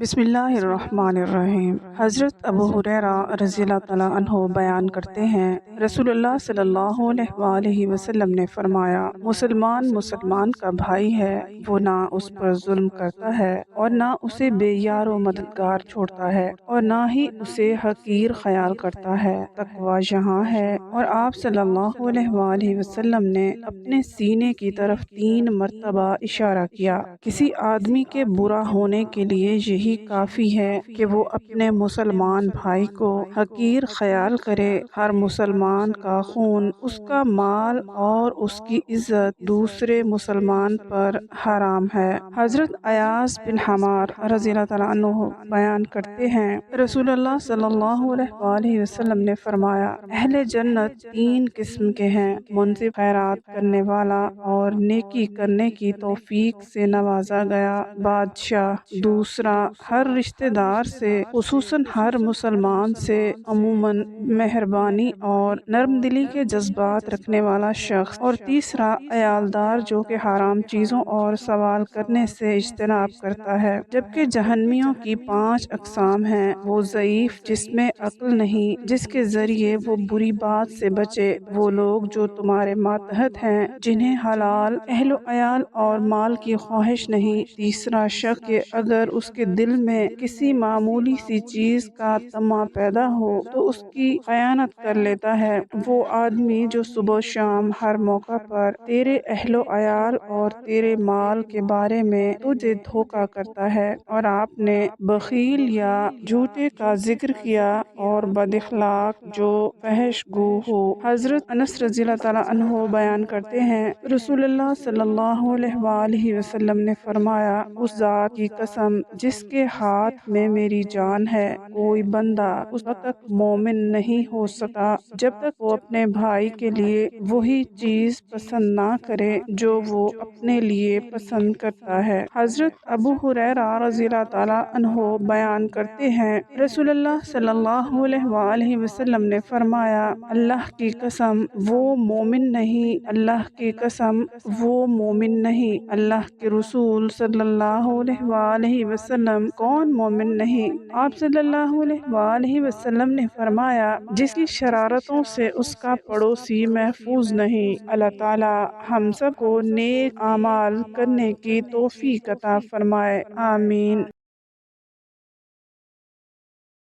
بسم اللہ الرحمن الرحیم۔ حضرت ابو ہریرہ رضی اللہ تعالیٰ عنہ بیان کرتے ہیں، رسول اللہ صلی اللہ علیہ وآلہ وسلم نے فرمایا، مسلمان کا بھائی ہے، وہ نہ اس پر ظلم کرتا ہے اور نہ اسے بے یار و مددگار چھوڑتا ہے اور نہ ہی اسے حقیر خیال کرتا ہے۔ تقویٰ یہاں ہے۔ اور آپ صلی اللہ علیہ وآلہ وسلم نے اپنے سینے کی طرف 3 مرتبہ اشارہ کیا۔ کسی آدمی کے برا ہونے کے لیے یہی کافی ہے کہ وہ اپنے مسلمان بھائی کو حقیر خیال کرے۔ ہر مسلمان کا خون، اس کا مال اور اس کی عزت دوسرے مسلمان پر حرام ہے۔ حضرت ایاز بن حمار رضی اللہ تعالیٰ عنہ بیان کرتے ہیں، رسول اللہ صلی اللہ علیہ وآلہ وسلم نے فرمایا، اہل جنت 3 قسم کے ہیں: منصف، خیرات کرنے والا اور نیکی کرنے کی توفیق سے نوازا گیا بادشاہ۔ دوسرا، ہر رشتہ دار سے، خصوصاً ہر مسلمان سے عموماً مہربانی اور نرم دلی کے جذبات رکھنے والا شخص۔ اور تیسرا، عیالدار جو کہ حرام چیزوں اور سوال کرنے سے اجتناب کرتا ہے۔ جبکہ جہنمیوں کی 5 اقسام ہیں: وہ ضعیف جس میں عقل نہیں، جس کے ذریعے وہ بری بات سے بچے، وہ لوگ جو تمہارے ماتحت ہیں، جنہیں حلال اہل و عیال اور مال کی خواہش نہیں۔ تیسرا شخص کہ اگر اس کے دل میں کسی معمولی سی چیز کا طمع پیدا ہو تو اس کی خیانت کر لیتا ہے۔ وہ آدمی جو صبح و شام ہر موقع پر تیرے اہل و عیال اور تیرے مال کے بارے میں تجھے دھوکہ کرتا ہے۔ اور آپ نے بخیل یا جھوٹے کا ذکر کیا، اور بد اخلاق جو فحش گو ہو۔ حضرت انس رضی اللہ تعالیٰ عنہ بیان کرتے ہیں، رسول اللہ صلی اللہ علیہ وآلہ وسلم نے فرمایا، اس ذات کی قسم جس کے ہاتھ میں میری جان ہے، کوئی بندہ اس وقت تک مومن نہیں ہو سکتا جب تک وہ اپنے بھائی کے لیے وہی چیز پسند نہ کرے جو وہ اپنے لیے پسند کرتا ہے۔ حضرت ابو ہریرہ رضی اللہ تعالیٰ عنہ بیان کرتے ہیں، رسول اللہ صلی اللہ علیہ وآلہ وسلم نے فرمایا، اللہ کی قسم وہ مومن نہیں، اللہ کی قسم وہ مومن نہیں۔ اللہ کے رسول صلی اللہ علیہ وآلہ وسلم، کون مومن نہیں؟ آپ صلی اللہ علیہ وآلہ وسلم نے فرمایا، جس کی شرارتوں سے اس کا پڑوسی محفوظ نہیں۔ اللہ تعالی ہم سب کو نیک اعمال کرنے کی توفیق عطا فرمائے، آمین۔